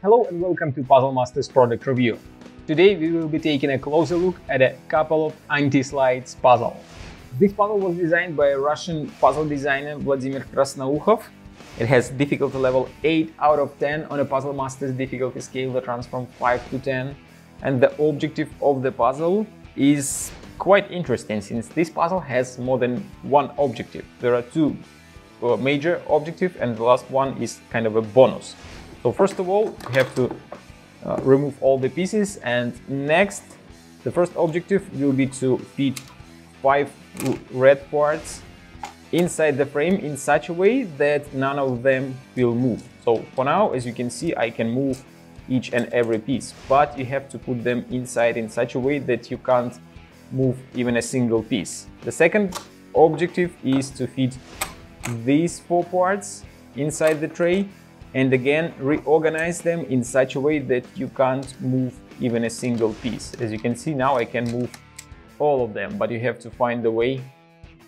Hello and welcome to Puzzle Masters product review. Today we will be taking a closer look at a couple of anti-slides puzzle. This puzzle was designed by a Russian puzzle designer Vladimir Krasnoukhov. It has difficulty level 8 out of 10 on a Puzzle Masters difficulty scale that runs from 5 to 10. And the objective of the puzzle is quite interesting, since this puzzle has more than one objective. There are two major objectives and the last one is kind of a bonus. So first of all, we have to remove all the pieces, and next the first objective will be to fit 5 red parts inside the frame in such a way that none of them will move. So for now, as you can see, I can move each and every piece, but you have to put them inside in such a way that you can't move even a single piece. The second objective is to fit these 4 parts inside the tray and again reorganize them in such a way that you can't move even a single piece. As you can see now, I can move all of them, but you have to find a way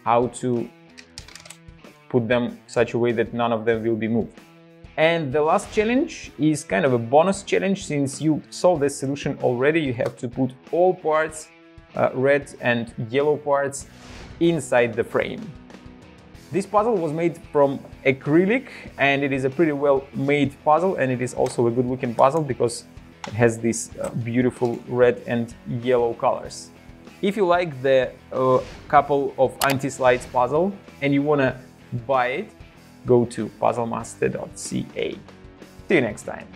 how to put them such a way that none of them will be moved. And the last challenge is kind of a bonus challenge. Since you solved this solution already, you have to put all parts, red and yellow parts, inside the frame. This puzzle was made from acrylic and it is a pretty well made puzzle, and it is also a good looking puzzle because it has these beautiful red and yellow colors. If you like the couple of anti-slides puzzle and you want to buy it, go to puzzlemaster.ca. See you next time.